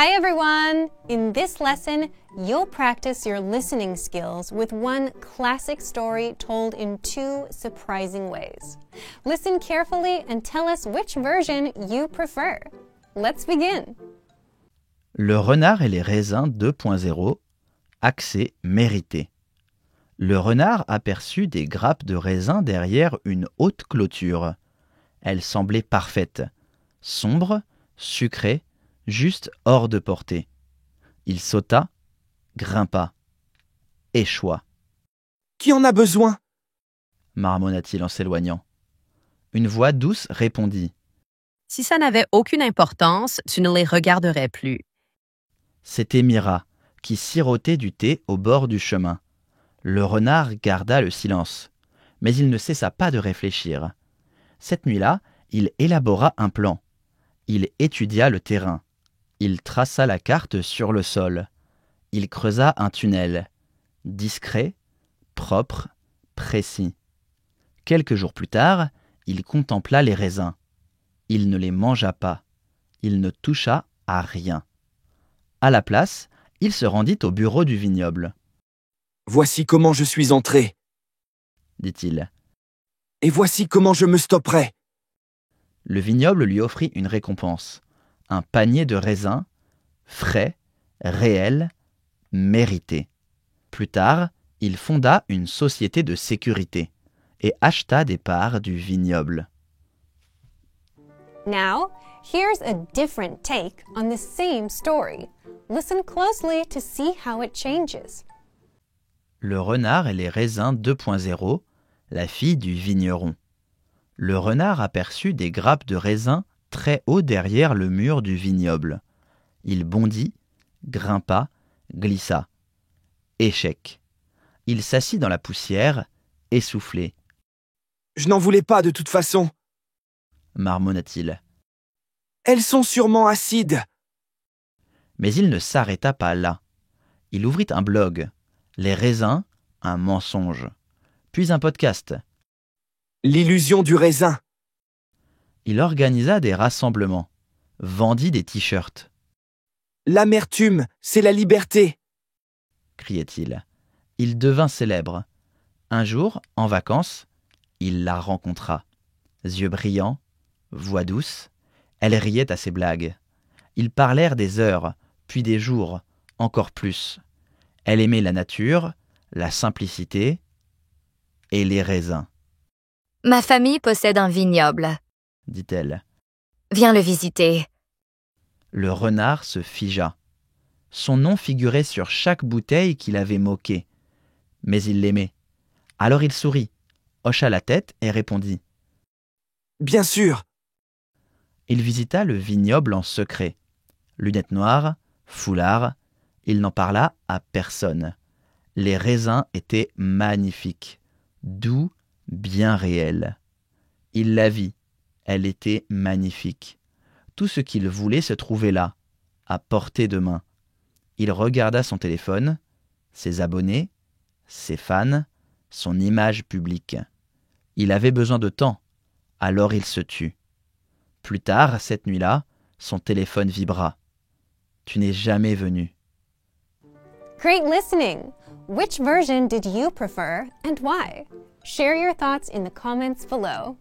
Hi everyone! In this lesson, you'll practice your listening skills with one classic story told in two surprising ways. Listen carefully and tell us which version you prefer. Let's begin! Le renard et les raisins 2.0, accès mérité. Le renard aperçut des grappes de raisins derrière une haute clôture. Elles semblaient parfaites, sombres, sucrées, juste hors de portée. Il sauta, grimpa, échoua. « Qui en a besoin ?» marmonna-t-il en s'éloignant. Une voix douce répondit. « Si ça n'avait aucune importance, tu ne les regarderais plus. » C'était Mira, qui sirotait du thé au bord du chemin. Le renard garda le silence, mais il ne cessa pas de réfléchir. Cette nuit-là, il élabora un plan. Il étudia le terrain. Il traça la carte sur le sol. Il creusa un tunnel. Discret, propre, précis. Quelques jours plus tard, il contempla les raisins. Il ne les mangea pas. Il ne toucha à rien. À la place, il se rendit au bureau du vignoble. « Voici comment je suis entré, » dit-il. « Et voici comment je me stopperai. » Le vignoble lui offrit une récompense. Un panier de raisins, frais, réels, mérités. Plus tard, il fonda une société de sécurité et acheta des parts du vignoble. Now, here's a different take on the same story. Listen closely to see how it changes. Le renard et les raisins 2.0, la fille du vigneron. Le renard aperçut des grappes de raisins très haut derrière le mur du vignoble. Il bondit, grimpa, glissa. Échec. Il s'assit dans la poussière, essoufflé. « Je n'en voulais pas de toute façon, » marmonna-t-il. « Elles sont sûrement acides. » Mais il ne s'arrêta pas là. Il ouvrit un blog. Les raisins, un mensonge. Puis un podcast. L'illusion du raisin. Il organisa des rassemblements, vendit des t-shirts. « L'amertume, c'est la liberté. » criait-il. Il devint célèbre. Un jour, en vacances, il la rencontra. Yeux brillants, voix douce, elle riait à ses blagues. Ils parlèrent des heures, puis des jours, encore plus. Elle aimait la nature, la simplicité et les raisins. « Ma famille possède un vignoble, » dit-elle. « Viens le visiter. » Le renard se figea. Son nom figurait sur chaque bouteille qu'il avait moquée. Mais il l'aimait. Alors il sourit, hocha la tête et répondit. « Bien sûr. » Il visita le vignoble en secret. Lunettes noires, foulard, il n'en parla à personne. Les raisins étaient magnifiques, doux, bien réels. Il la vit, elle était magnifique. Tout ce qu'il voulait se trouvait là, à portée de main. Il regarda son téléphone, ses abonnés, ses fans, son image publique. Il avait besoin de temps, alors il se tut. Plus tard, cette nuit-là, son téléphone vibra. « Tu n'es jamais venu. » Great listening! Which version did you prefer and why? Share your thoughts in the comments below.